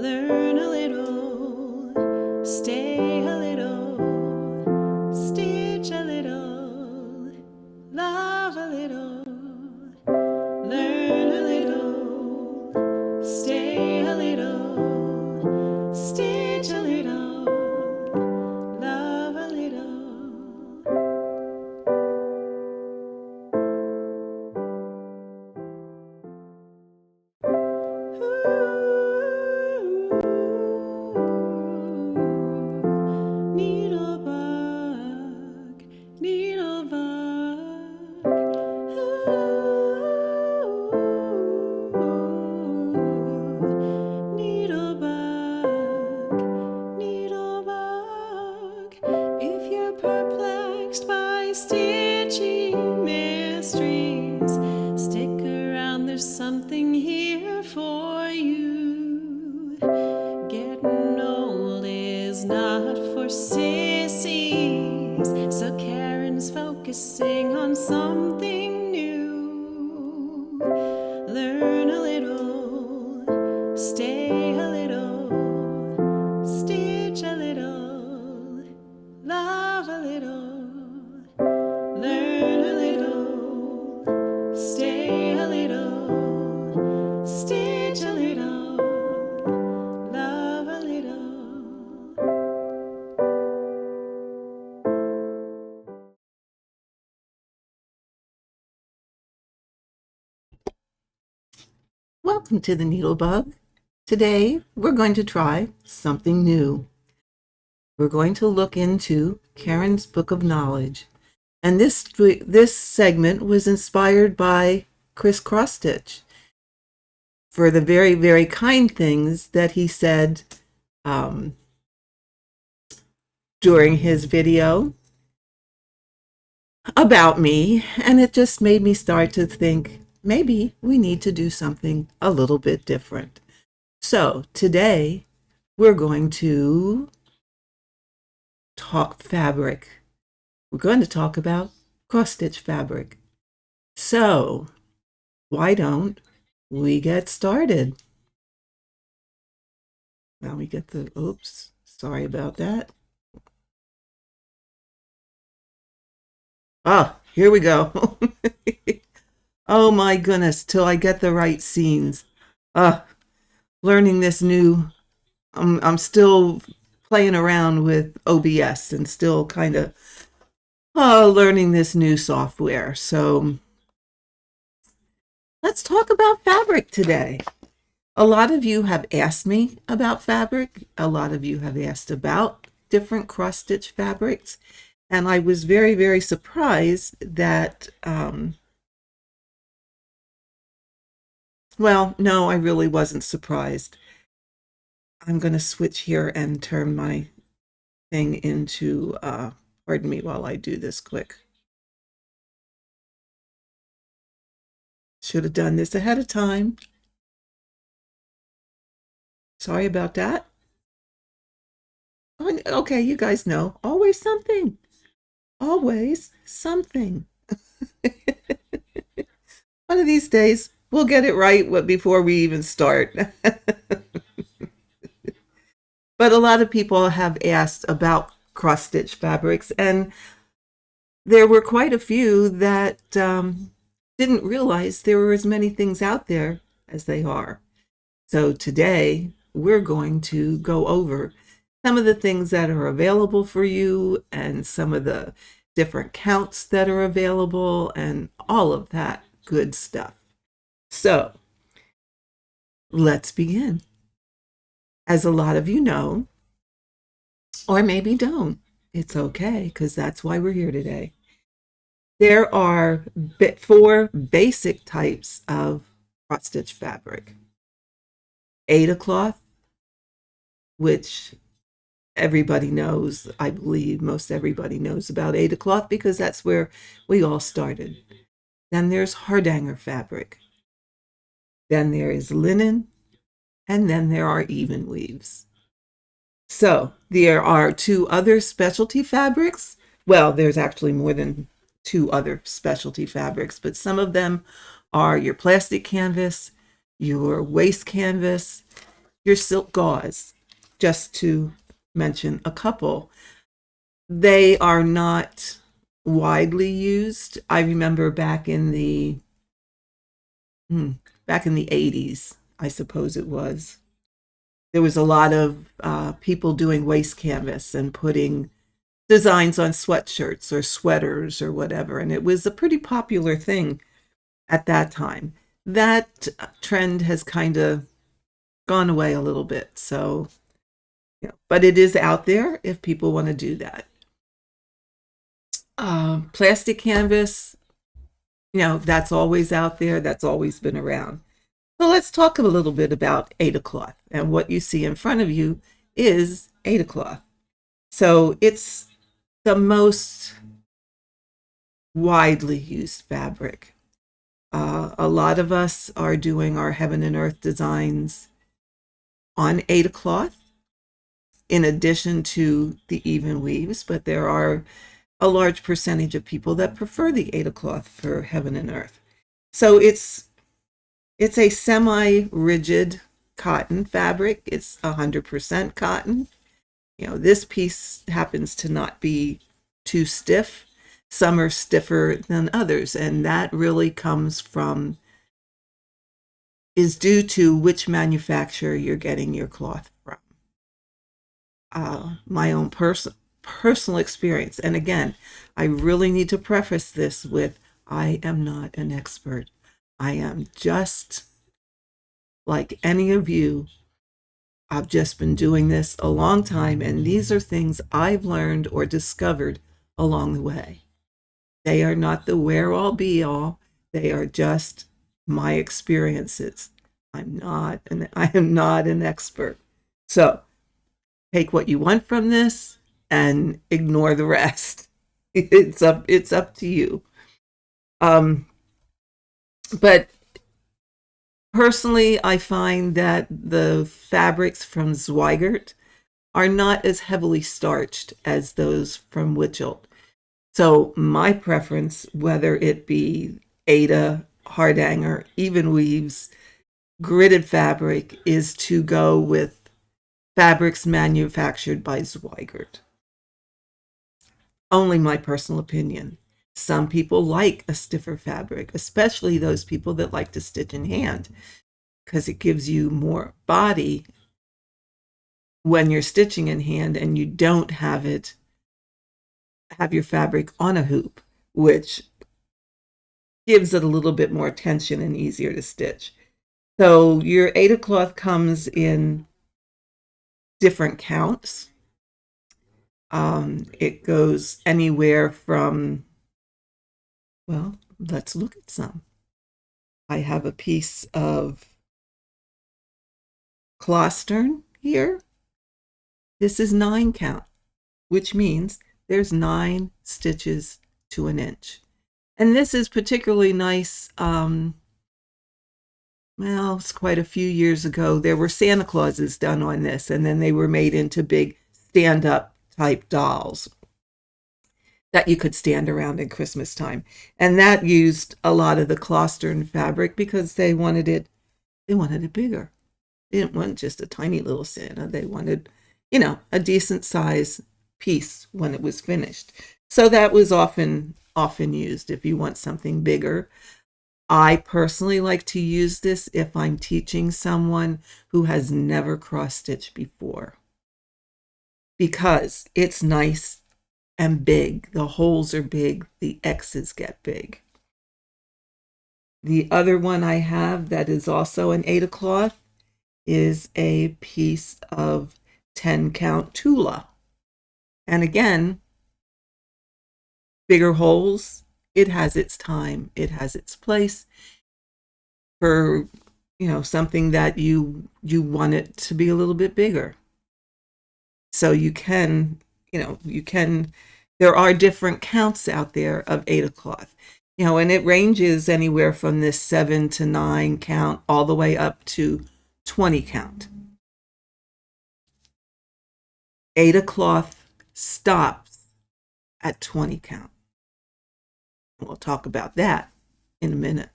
Learn a little, stay a little, stitch a little, love a little. Learn a little, stay a little, stitch a little, love a little. Needlebug, needlebug. Needlebug, needlebug. If you're perplexed by stitching mysteries, stick around, there's something here for you. Getting old is not for sissies, so Karen's focusing on something new. Learn a little, stay a little, stitch a little, love a little. Learn a little, stay a little, stitch a little, love a little. Welcome to the NeedleBugg. Today we're going to try something new. We're going to look into Karen's Book of Knowledge. And this segment was inspired by Chris Cross-Stitch for the very, very kind things that he said during his video about me. And it just made me start to think, maybe we need to do something a little bit different. So today we're going to talk fabric. We're going to talk about cross-stitch fabric. So why don't we get started? Now we get the, oops, sorry about that. Ah, here we go. Oh my goodness, till I get the right scenes. Learning this new, I'm still playing around with OBS and still kind of learning this new software. So let's talk about fabric today. A lot of you have asked me about fabric. A lot of you have asked about different cross-stitch fabrics. And I was very, very surprised that, well, no, I really wasn't surprised. I'm going to switch here and turn my thing into, pardon me while I do this quick. Should have done this ahead of time. Sorry about that. Oh, okay, you guys know, always something. Always something. One of these days, we'll get it right before we even start. But a lot of people have asked about cross-stitch fabrics, and there were quite a few that didn't realize there were as many things out there as they are. So today, we're going to go over some of the things that are available for you and some of the different counts that are available and all of that good stuff. So let's begin. As a lot of you know, or maybe don't, it's okay, because that's why we're here today. There are 4 basic types of cross-stitch fabric. Aida cloth, which everybody knows, I believe most everybody knows about Aida cloth because that's where we all started. Then there's hardanger fabric. Then there is linen, and then there are Evenweaves. So there are 2 other specialty fabrics. Well, there's actually more than 2 other specialty fabrics, but some of them are your plastic canvas, your waste canvas, your silk gauze, just to mention a couple. They are not widely used. I remember back in the 80s, I suppose it was. There was a lot of people doing waste canvas and putting designs on sweatshirts or sweaters or whatever, and it was a pretty popular thing at that time. That trend has kind of gone away a little bit, so but it is out there if people want to do that. Plastic canvas, that's always out there. That's always been around. So let's talk a little bit about Aida cloth. And what you see in front of you is Aida cloth. So it's the most widely used fabric. A lot of us are doing our heaven and earth designs on Aida cloth, in addition to the Evenweaves, but there are a large percentage of people that prefer the Aida cloth for heaven and earth. So it's a semi-rigid cotton fabric. It's 100% cotton. This piece happens to not be too stiff. Some are stiffer than others, and that really is due to which manufacturer you're getting your cloth from. My own personal experience, and again, I really need to preface this with, I am not an expert. I am just like any of you. I've just been doing this a long time, and these are things I've learned or discovered along the way. They are not the where-all be-all. They are just my experiences. I am not an expert. So take what you want from this and ignore the rest. It's up to you. But personally, I find that the fabrics from Zweigart are not as heavily starched as those from Witchelt. So my preference, whether it be Aida, Hardanger, Evenweaves, gridded fabric, is to go with fabrics manufactured by Zweigart. Only my personal opinion. Some people like a stiffer fabric, especially those people that like to stitch in hand, because it gives you more body when you're stitching in hand and you don't have your fabric on a hoop, which gives it a little bit more tension and easier to stitch. So your Aida cloth comes in different counts. It goes anywhere from, well, let's look at some. I have a piece of Clostern here. This is 9 count, which means there's 9 stitches to an inch. And this is particularly nice. Well, it's quite a few years ago. There were Santa Clauses done on this, and then they were made into big stand-up type dolls that you could stand around in Christmas time. And that used a lot of the Clostern fabric because they wanted it bigger. They didn't want just a tiny little Santa. They wanted, a decent size piece when it was finished. So that was often used if you want something bigger. I personally like to use this if I'm teaching someone who has never cross-stitched before, because it's nice and big. The holes are big. The X's get big. The other one I have that is also an Aida cloth is a piece of 10 count Tula. And again, bigger holes. It has its time. It has its place for, something that you want it to be a little bit bigger. So you can, there are different counts out there of Aida cloth, and it ranges anywhere from this 7 to 9 count all the way up to 20 count. Aida cloth stops at 20 count. We'll talk about that in a minute.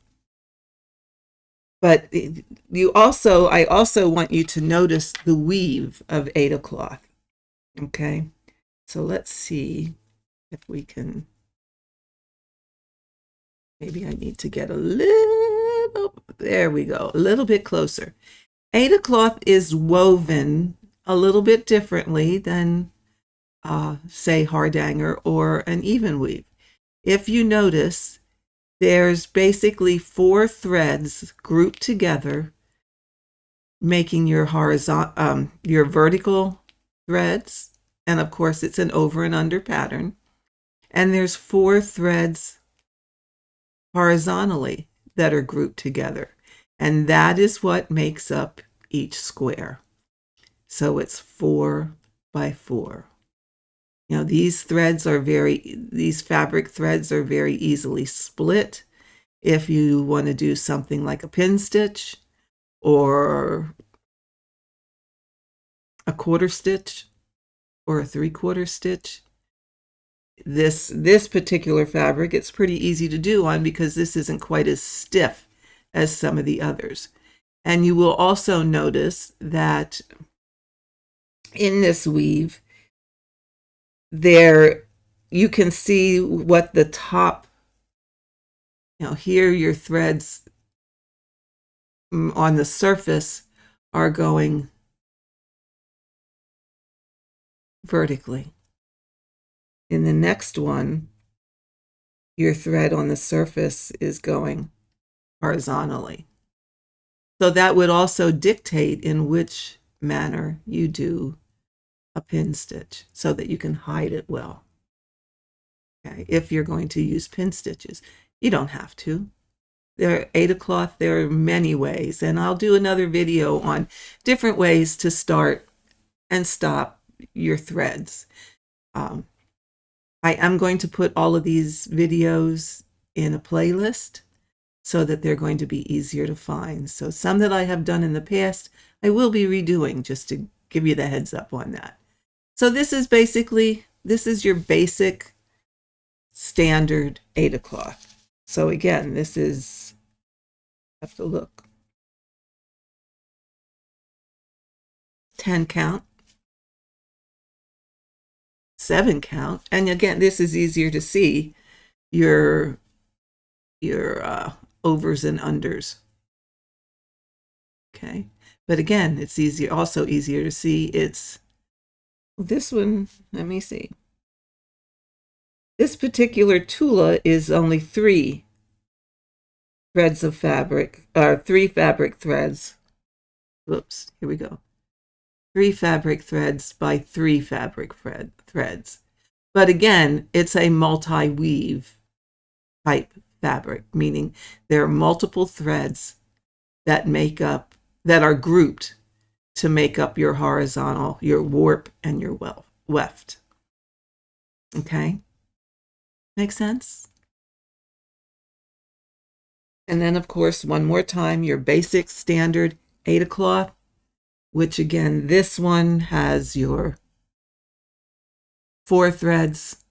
But I also want you to notice the weave of Aida cloth. Okay, so let's see if we can, maybe I need to get a little, there we go, a little bit closer. Aida cloth is woven a little bit differently than, say, hardanger or an even weave. If you notice, there's basically 4 threads grouped together, making your horizontal, your vertical threads, and of course it's an over and under pattern. And there's 4 threads horizontally that are grouped together, and that is what makes up each square. So it's 4 by 4. You know, these fabric threads are very easily split if you want to do something like a pin stitch or a quarter stitch or a 3/4 stitch. This particular fabric, it's pretty easy to do on because this isn't quite as stiff as some of the others. And you will also notice that in this weave, there you can see what the top, you know, here your threads on the surface are going vertically. In the next one, your thread on the surface is going horizontally. So that would also dictate in which manner you do a pin stitch so that you can hide it well. Okay, if you're going to use pin stitches, you don't have to. Aida cloth, there are many ways, and I'll do another video on different ways to start and stop your threads. I am going to put all of these videos in a playlist so that they're going to be easier to find. So some that I have done in the past, I will be redoing, just to give you the heads up on that. So this is your basic standard Aida cloth. So again, this is, I have to look, 10 count, 7 count, and again, this is easier to see your overs and unders. Okay, but again, it's also easier to see. It's this one. Let me see. This particular Tula is only 3 threads of fabric, or 3 fabric threads. Whoops, here we go. 3 fabric threads by 3 fabric threads. But again, it's a multi-weave type fabric, meaning there are multiple threads that are grouped to make up your horizontal, your warp, and your weft. Okay? Make sense? And then, of course, one more time, your basic standard Aida cloth, which again, this one has your 4 threads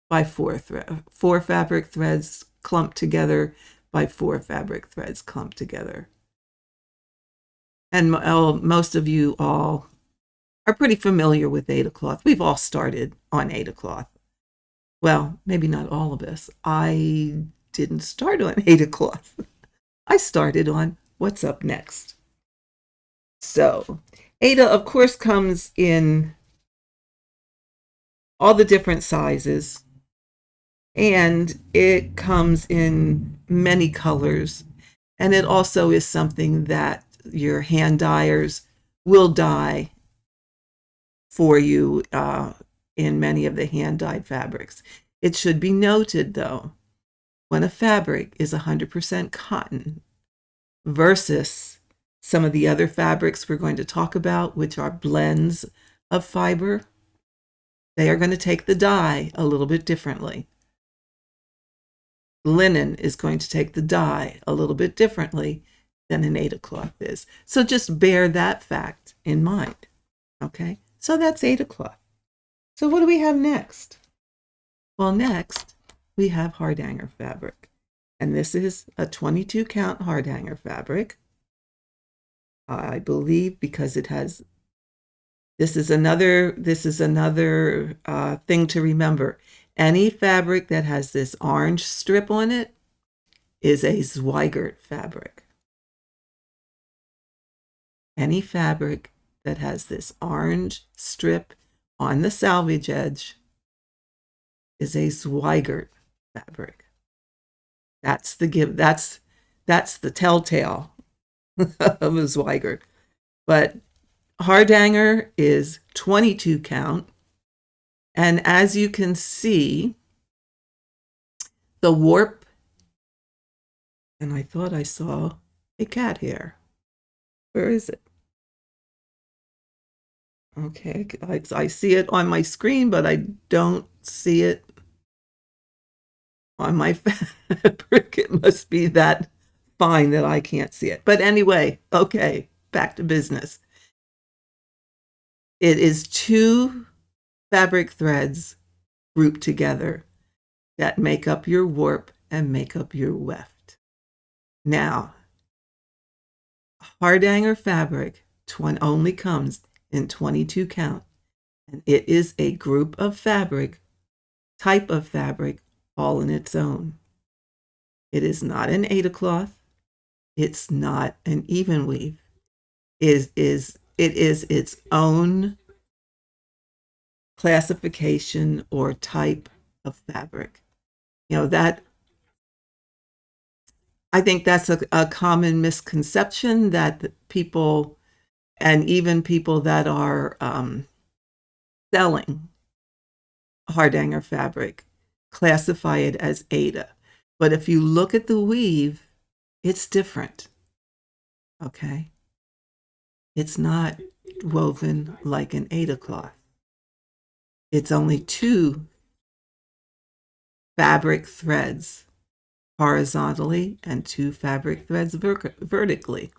by 4 fabric threads clumped together by 4 fabric threads clumped together. And most of you all are pretty familiar with Aida cloth. We've all started on Aida cloth. Well, maybe not all of us. I didn't start on Aida cloth. I started on What's Up Next. So Aida, of course, comes in all the different sizes, and it comes in many colors, and it also is something that your hand dyers will dye for you in many of the hand-dyed fabrics. It should be noted, though, when a fabric is 100% cotton versus some of the other fabrics we're going to talk about, which are blends of fiber, they are going to take the dye a little bit differently. Linen is going to take the dye a little bit differently than an Aida cloth is. So just bear that fact in mind. Okay, so that's Aida cloth. So what do we have next? Well, next we have hardanger fabric. And this is a 22 count hard hanger fabric. I believe because it has, this is another thing to remember. Any fabric that has this orange strip on it is a Zweigert fabric. Any fabric that has this orange strip on the salvage edge is a Zweigert fabric. That's the the telltale of a Zweigert. But hard hanger is 22 count. And as you can see, the warp, and I thought I saw a cat hair. Where is it? Okay, I see it on my screen, but I don't see it on my fabric. It must be that fine that I can't see it. But anyway, okay, back to business. It is 2 fabric threads grouped together that make up your warp and make up your weft. Now, hard hanger fabric only comes in 22 count, and it is a group of fabric, type of fabric, all in its own. It is not an Aida cloth. It's not an Evenweave. It is its own classification or type of fabric. You know, that, I think that's a common misconception that people, and even people that are selling hard hanger fabric, classify it as Aida. But if you look at the weave, it's different. Okay? It's not woven like an Aida cloth. It's only 2 fabric threads horizontally and 2 fabric threads vertically.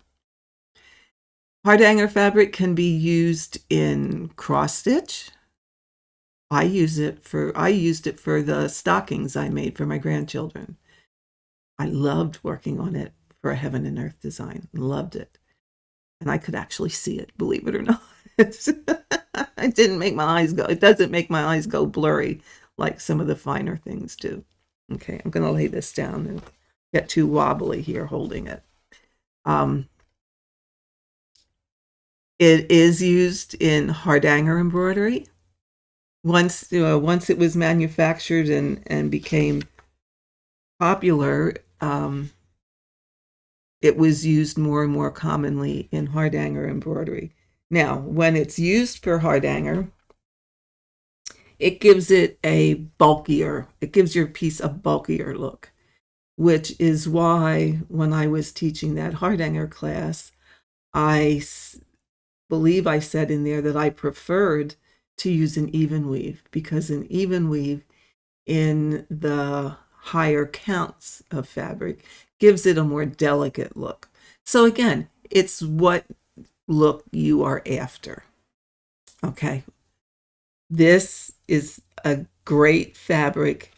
Hard hanger fabric can be used in cross stitch. I used it for the stockings I made for my grandchildren. I loved working on it for a heaven and earth design. Loved it. And I could actually see it, believe it or not. It didn't make my eyes go, it doesn't make my eyes go blurry like some of the finer things do. Okay, I'm gonna lay this down and get too wobbly here holding it. It is used in hard hanger embroidery. Once it was manufactured and became popular, it was used more and more commonly in hard hanger embroidery. Now, when it's used for hard hanger, it gives it it gives your piece a bulkier look, which is why when I was teaching that hard hanger class, I believe I said in there that I preferred to use an even weave, because an even weave in the higher counts of fabric gives it a more delicate look. So again, it's what look you are after. Okay. This is a great fabric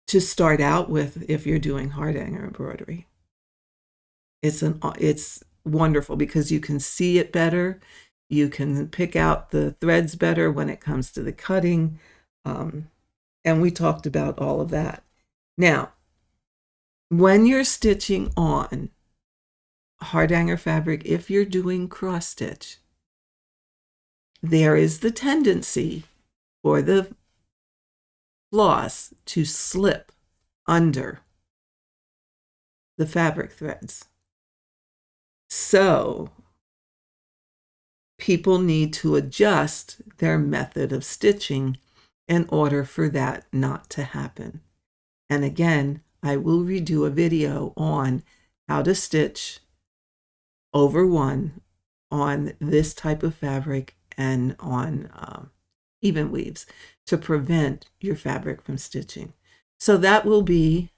to start out with if you're doing hard hanger embroidery. It's wonderful because you can see it better. You can pick out the threads better when it comes to the cutting. And we talked about all of that. Now, when you're stitching on hard hanger fabric, if you're doing cross stitch, there is the tendency for the floss to slip under the fabric threads. So people need to adjust their method of stitching in order for that not to happen. And again, I will redo a video on how to stitch over one on this type of fabric and on even weaves to prevent your fabric from stitching. So that will be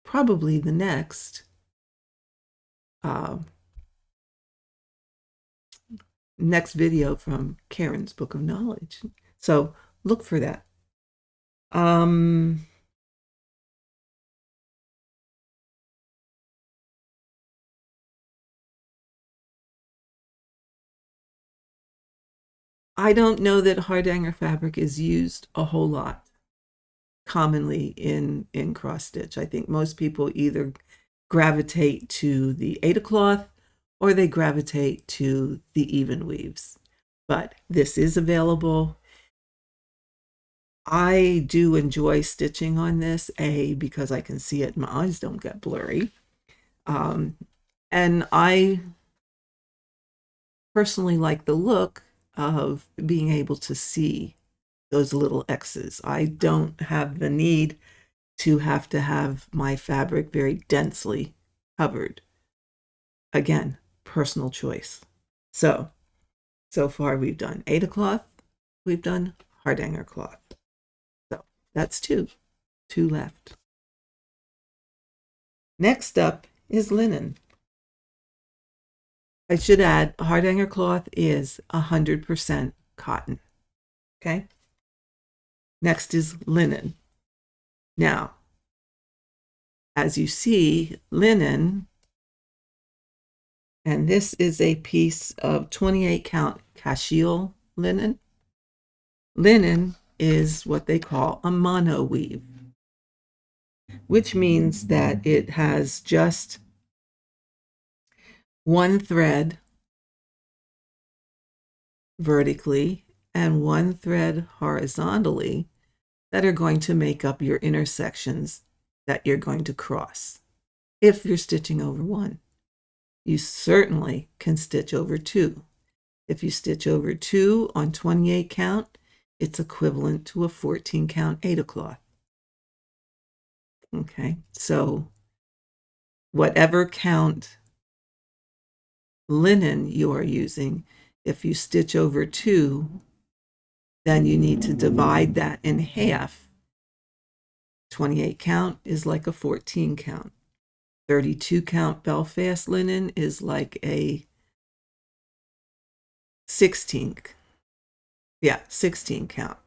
probably the next video from Karen's Book of Knowledge. So look for that. I don't know that hard-hanger fabric is used a whole lot commonly in cross stitch. I think most people either gravitate to the Aida cloth or they gravitate to the Evenweaves. But this is available. I do enjoy stitching on this, because I can see it, my eyes don't get blurry. And I personally like the look of being able to see those little X's. I don't have the need to have my fabric very densely covered. Again, personal choice. So far we've done Aida cloth, we've done hard-hanger cloth. So that's two left. Next up is linen. I should add, hard-hanger cloth is 100% cotton. Okay. Next is linen. Now, as you see, linen, and this is a piece of 28 count cachille linen. Linen is what they call a mono weave, which means that it has just one thread vertically and one thread horizontally that are going to make up your intersections that you're going to cross. If you're stitching over one, you certainly can stitch over two. If you stitch over two on 28 count, it's equivalent to a 14 count Aida cloth. Okay, so whatever count linen you are using, if you stitch over two, then you need to divide that in half. 28 count is like a 14 count. 32 count Belfast linen is like a 16 count.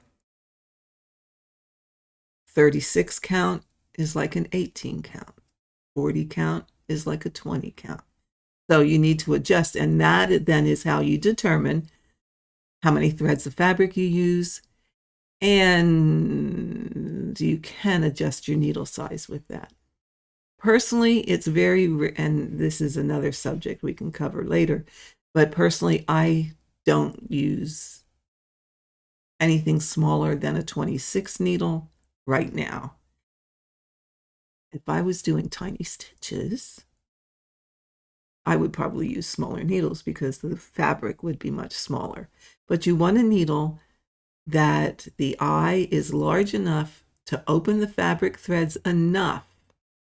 36 count is like an 18 count. 40 count is like a 20 count. So you need to adjust, and that then is how you determine how many threads of fabric you use, and you can adjust your needle size with that. Personally, it's very, and this is another subject we can cover later, but personally, I don't use anything smaller than a 26 needle right now. If I was doing tiny stitches, I would probably use smaller needles because the fabric would be much smaller. But you want a needle that the eye is large enough to open the fabric threads enough,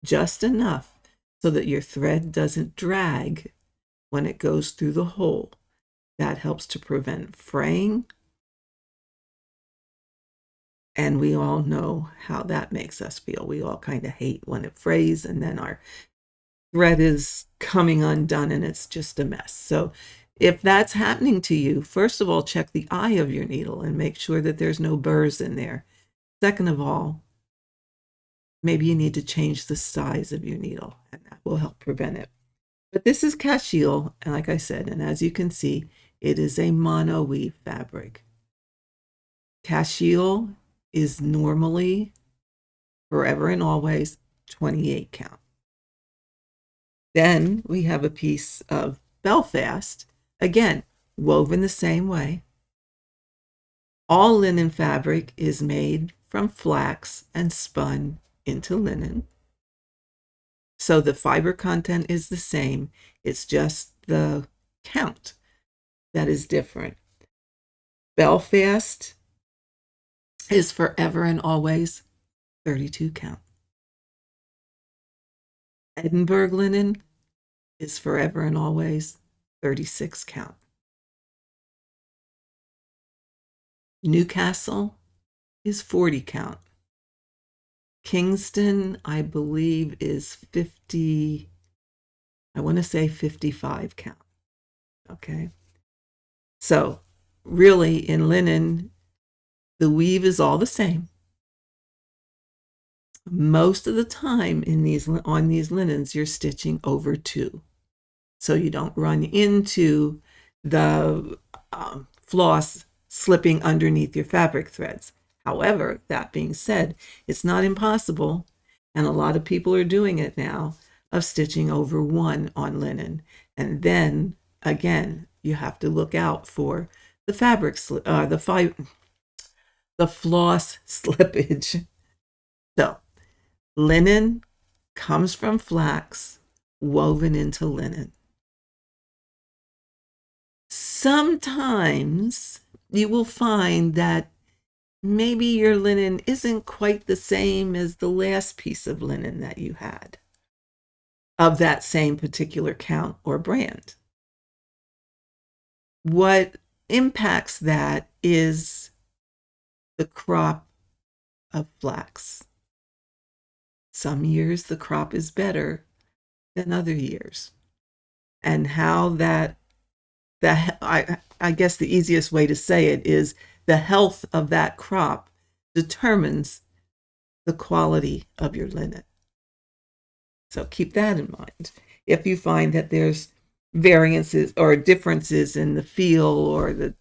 just enough, so that your thread doesn't drag when it goes through the hole. That helps to prevent fraying. And we all know how that makes us feel. We all kind of hate when it frays and then our thread is coming undone and it's just a mess. So if that's happening to you, first of all, check the eye of your needle and make sure that there's no burrs in there. Second of all, maybe you need to change the size of your needle, and that will help prevent it. But this is cachille, and like I said, and as you can see, it is a mono weave fabric. Cachille is normally, forever and always, 28 count. Then we have a piece of Belfast, again, woven the same way. All linen fabric is made from flax and spun into linen. So the fiber content is the same. It's just the count that is different. Belfast is forever and always 32 count. Edinburgh linen is forever and always 36 count. Newcastle is 40 count. Kingston, I believe, is 50, I want to say 55 count. Okay. So really in linen, the weave is all the same. Most of the time on these linens, you're stitching over two. So you don't run into the floss slipping underneath your fabric threads. However, that being said, it's not impossible, and a lot of people are doing it now, of stitching over one on linen. And then, again, you have to look out for the the floss slippage. So, linen comes from flax woven into linen. Sometimes you will find that maybe your linen isn't quite the same as the last piece of linen that you had of that same particular count or brand. What impacts that is the crop of flax. Some years the crop is better than other years. And how I guess the easiest way to say it is the health of that crop determines the quality of your linen. So keep that in mind. If you find that there's variances or differences in the feel or the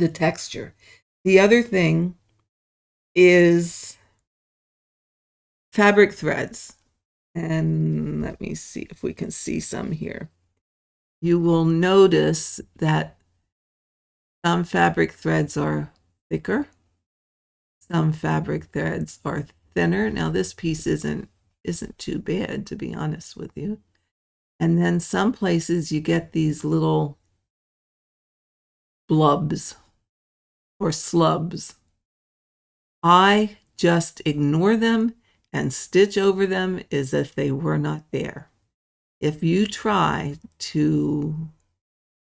texture. The other thing is fabric threads. And let me see if we can see some here. You will notice that some fabric threads are thicker. Some fabric threads are thinner. Now this piece isn't too bad, to be honest with you. And then some places you get these little blubs or slubs. I just ignore them and stitch over them as if they were not there. If you try to,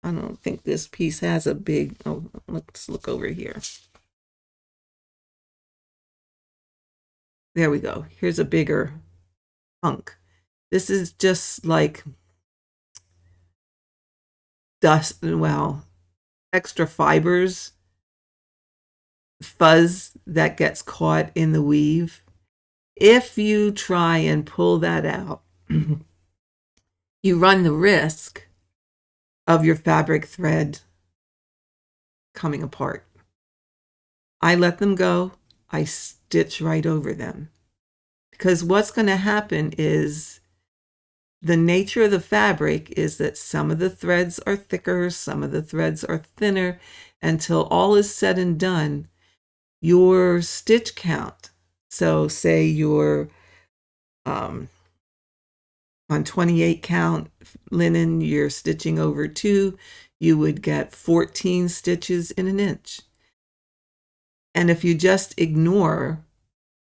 I don't think this piece has a big, oh, let's look over here. There we go. Here's a bigger hunk. This is just like dust, well, extra fibers, fuzz that gets caught in the weave. If you try and pull that out, you run the risk of your fabric thread coming apart. I let them go. I stitch right over them. Because what's going to happen is the nature of the fabric is that some of the threads are thicker, some of the threads are thinner, until all is said and done, your stitch count, so say you're on 28 count linen, you're stitching over 2, you would get 14 stitches in an inch. And if you just ignore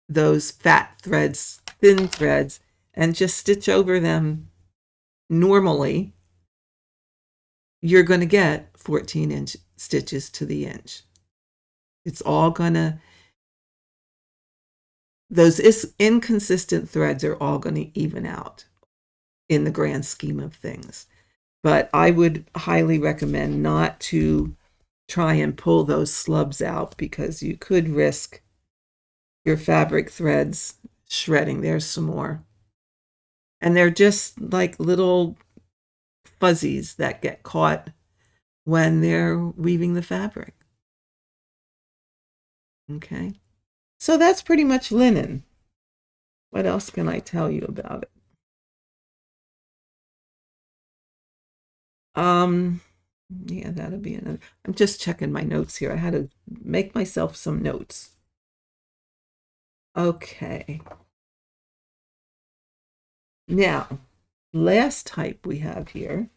those fat threads, thin threads, and just stitch over them normally, you're going to get 14-inch stitches to the inch. It's all going to, those inconsistent threads are all going to even out in the grand scheme of things. But I would highly recommend not to try and pull those slubs out, because you could risk your fabric threads shredding. There's some more. And they're just like little fuzzies that get caught when they're weaving the fabric. Okay. So that's pretty much linen. What else can I tell you about it? Yeah, that'll be another. I'm just checking my notes here. I had to make myself some notes. Okay. Now, last type we have here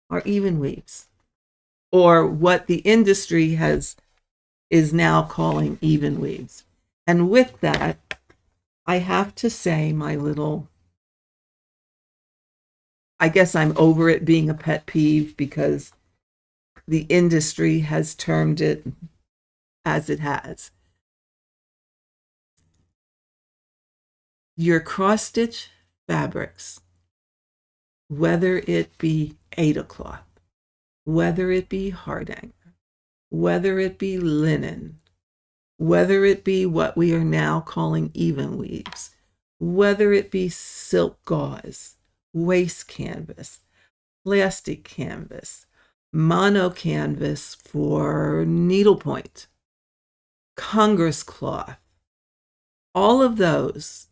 are Evenweaves, or what the industry is now calling Evenweaves. And with that, I have to say my little, I guess I'm over it being a pet peeve, because the industry has termed it as it has. Your cross-stitch fabrics, whether it be Aida cloth, whether it be hardanger, whether it be linen, whether it be what we are now calling Evenweaves, whether it be silk gauze, waste canvas, plastic canvas, mono canvas for needlepoint, Congress cloth, all of those,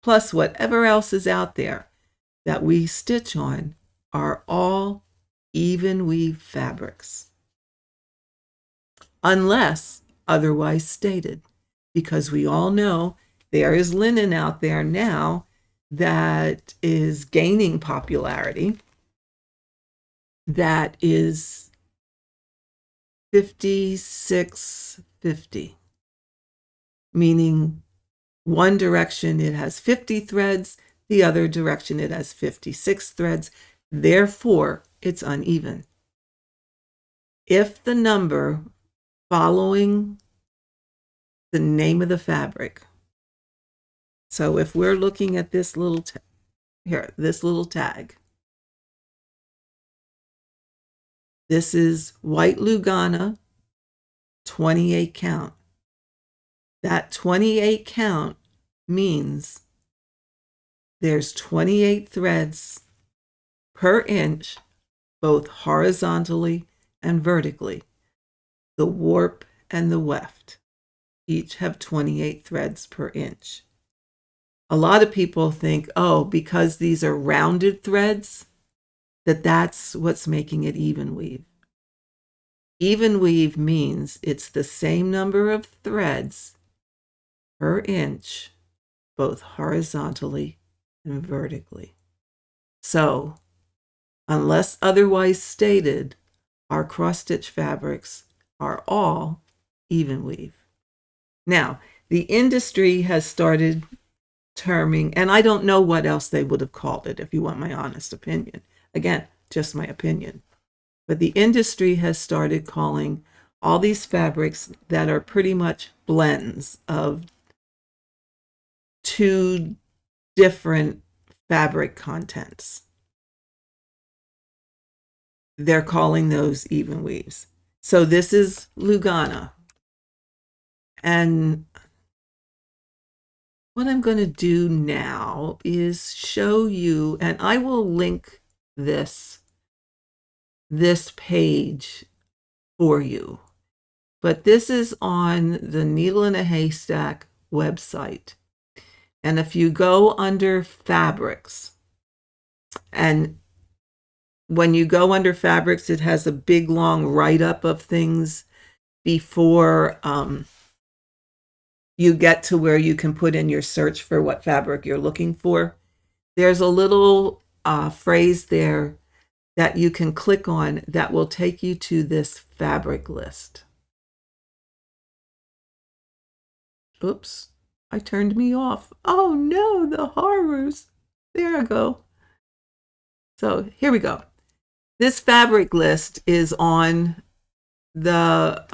plus whatever else is out there that we stitch on, are all even weave fabrics, unless otherwise stated, because we all know there is linen out there now that is gaining popularity, that is 5650, meaning one direction it has 50 threads, the other direction it has 56 threads, therefore it's uneven. If the number following the name of the fabric, so if we're looking at this little this little tag, this is white Lugana, 28 count. That 28 count means there's 28 threads per inch, both horizontally and vertically. The warp and the weft each have 28 threads per inch. A lot of people think, oh, because these are rounded threads, that's what's making it even weave. Even weave means it's the same number of threads per inch, both horizontally and vertically. So, unless otherwise stated, our cross-stitch fabrics are all even weave. Now, the industry has started terming, and I don't know what else they would have called it if you want my honest opinion. Again, just my opinion. But the industry has started calling all these fabrics that are pretty much blends of two different fabric contents. They're calling those even weaves. So this is Lugana. And what I'm going to do now is show you, and I will link this page for you. But this is on the Needle in a Haystack website. And if you go under fabrics, and when you go under fabrics, it has a big long write-up of things before you get to where you can put in your search for what fabric you're looking for. There's a little phrase there that you can click on that will take you to this fabric list. Oops, I turned me off. Oh no, the horrors. There I go. So here we go. This fabric list is on the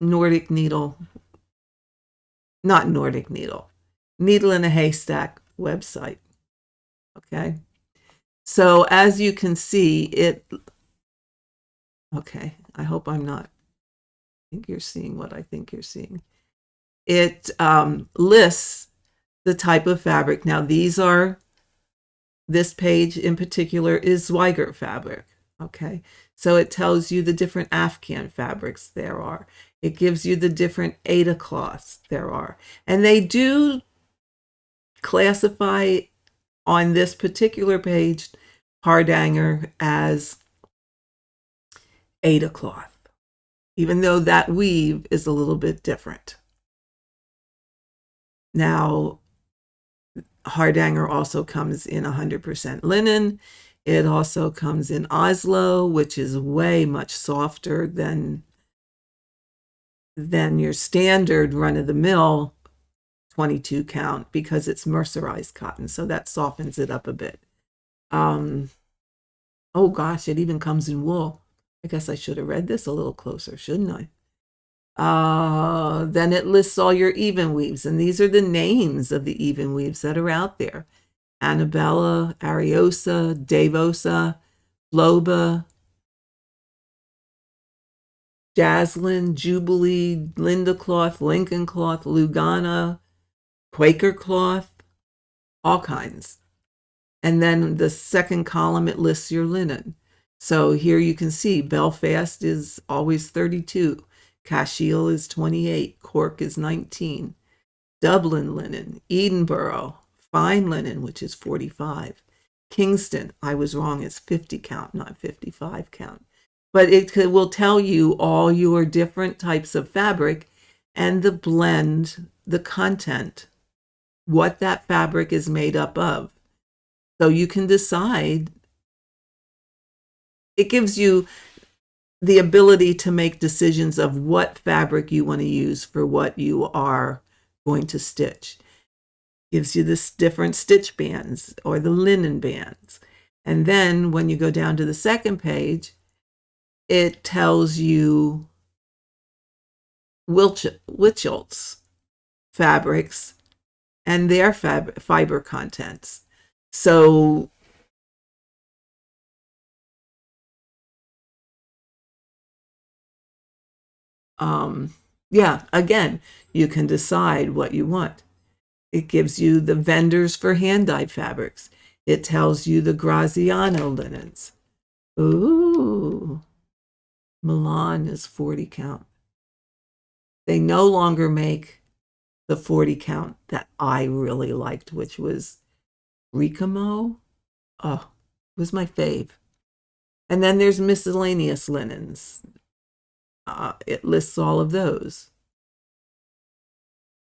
Nordic Needle, not Nordic Needle, Needle in a Haystack website. Okay. So as you can see, okay, I hope I'm not, I think you're seeing what I think you're seeing. It lists the type of fabric. Now this page in particular is Zweigert fabric. Okay. So it tells you the different Afghan fabrics there are. It gives you the different Aida cloths there are. And they do classify on this particular page Hardanger as Aida cloth, even though that weave is a little bit different. Now, Hardanger also comes in 100% linen. It also comes in Oslo, which is way much softer than your standard run-of-the-mill 22 count because it's mercerized cotton, so that softens it up a bit. Oh gosh, it even comes in wool. I guess I should have read this a little closer, shouldn't I? Then it lists all your even weaves, and these are the names of the even weaves that are out there. Annabella, Ariosa, Davosa, Floba, Jaslyn, Jubilee, Linda cloth, Lincoln cloth, Lugana, Quaker cloth, all kinds. And then the second column, it lists your linen. So here you can see Belfast is always 32. Cashel is 28. Cork is 19. Dublin linen. Edinburgh, fine linen, which is 45. Kingston, I was wrong, it's 50 count, not 55 count. But it will tell you all your different types of fabric and the blend, the content, what that fabric is made up of. So you can decide. It gives you the ability to make decisions of what fabric you want to use for what you are going to stitch. Gives you this different stitch bands or the linen bands. And then when you go down to the second page, it tells you Wichelt's fabrics and their fiber contents. So yeah, again, you can decide what you want. It gives you the vendors for hand-dyed fabrics. It tells you the Graziano linens. Ooh, Milan is 40 count. They no longer make the 40 count that I really liked, which was Ricamo. Oh, it was my fave. And then there's miscellaneous linens. It lists all of those.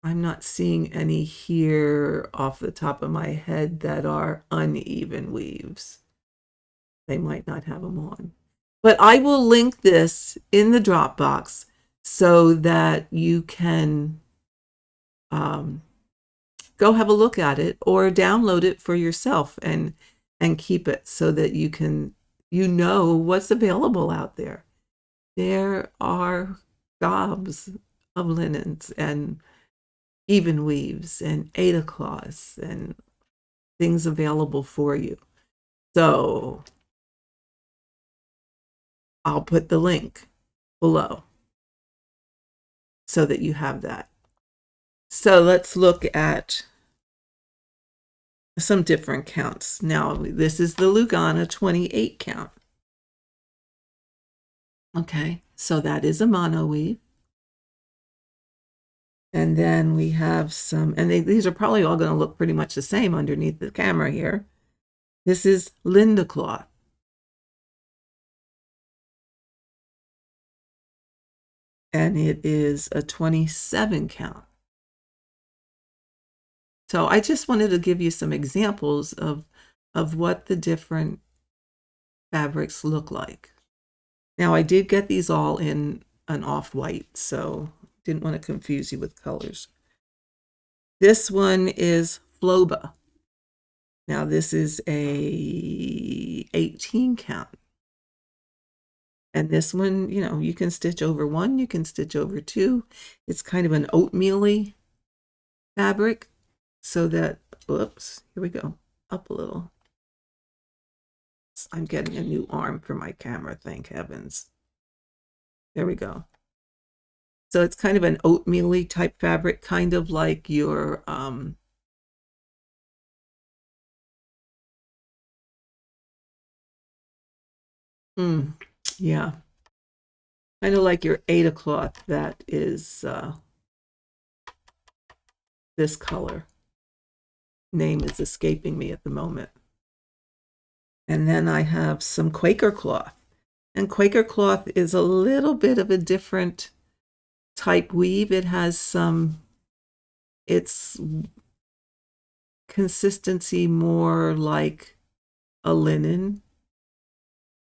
I'm not seeing any here off the top of my head that are uneven weaves. They might not have them on. But I will link this in the Dropbox so that you can go have a look at it or download it for yourself and keep it so that you can, you know, what's available out there. There are gobs of linens and Evenweaves and Aida cloths and things available for you. So I'll put the link below so that you have that. So let's look at some different counts. Now, this is the Lugana 28 count. Okay, so that is a mono weave. And then we have some, and these are probably all going to look pretty much the same underneath the camera here. This is Linda cloth. And it is a 27 count. So I just wanted to give you some examples of what the different fabrics look like. Now I did get these all in an off-white, so didn't want to confuse you with colors. This one is Floba. Now this is a 18 count. And this one, you know, you can stitch over one, you can stitch over two. It's kind of an oatmeal-y fabric so that, oops, here we go, up a little. I'm getting a new arm for my camera, thank heavens. There we go. So it's kind of an oatmeal-y type fabric, kind of like your yeah, kind of like your Aida cloth that is this color. Name is escaping me at the moment. And then I have some Quaker cloth. And Quaker cloth is a little bit of a different type weave. It has some, its consistency more like a linen,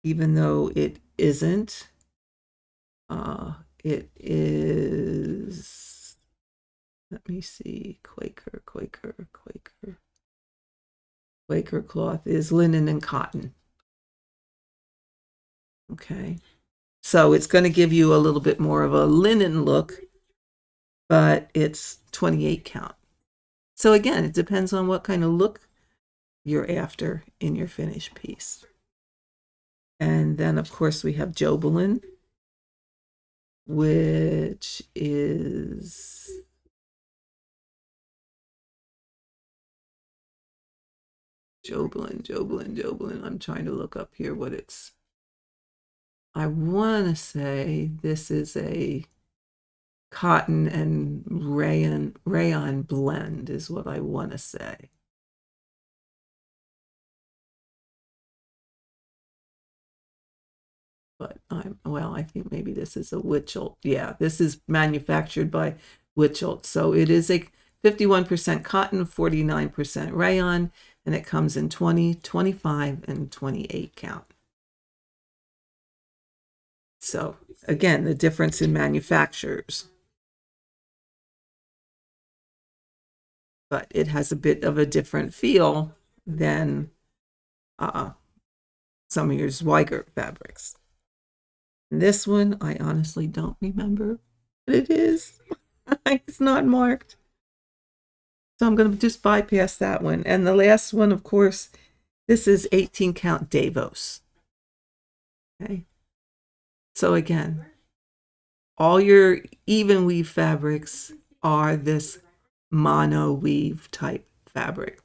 even though it isn't. It is, let me see, Quaker cloth is linen and cotton. Okay, so it's going to give you a little bit more of a linen look, but it's 28 count. So again, it depends on what kind of look you're after in your finished piece. And then of course we have Jobelin, which is Joblin. I'm trying to look up here what it's. I want to say this is a cotton and rayon blend is what I want to say. But I think maybe this is a Witchelt. Yeah, this is manufactured by Witchelt. So it is a 51% cotton, 49% rayon, and it comes in 20, 25, and 28 count. So again, the difference in manufacturers. But it has a bit of a different feel than some of your Zweigert fabrics. And this one, I honestly don't remember what it is. It's not marked. So I'm going to just bypass that one. And the last one, of course, this is 18 count Davos. Okay. So again, all your even weave fabrics are this mono weave type fabric.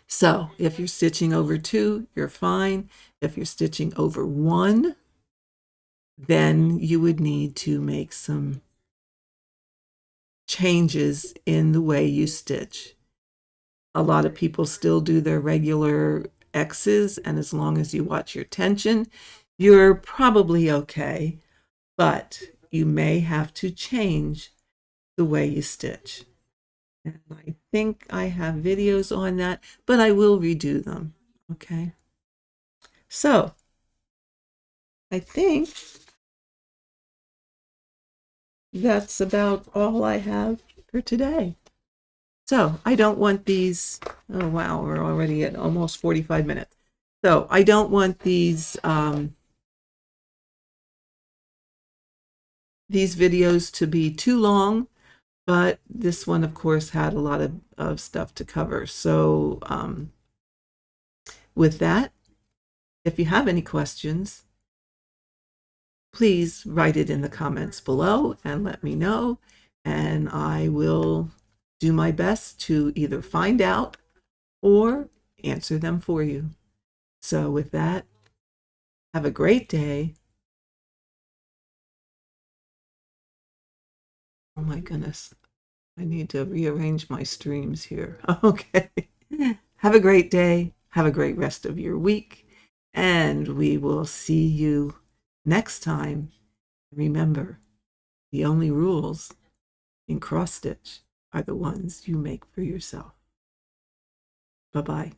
So if you're stitching over 2, you're fine. If you're stitching over 1, then you would need to make some changes in the way you stitch. A lot of people still do their regular X's, and as long as you watch your tension, you're probably okay, but you may have to change the way you stitch. And I think I have videos on that, but I will redo them, okay? So, I think that's about all I have for today. So I don't want these, oh wow, we're already at almost 45 minutes. So I don't want these videos to be too long, but this one, of course, had a lot of stuff to cover. So with that, if you have any questions, please write it in the comments below and let me know, and I will do my best to either find out or answer them for you. So with that, have a great day. Oh my goodness, I need to rearrange my streams here. Okay. Have a great day. Have a great rest of your week, and we will see you next time. Remember, the only rules in cross stitch are the ones you make for yourself. Bye-bye.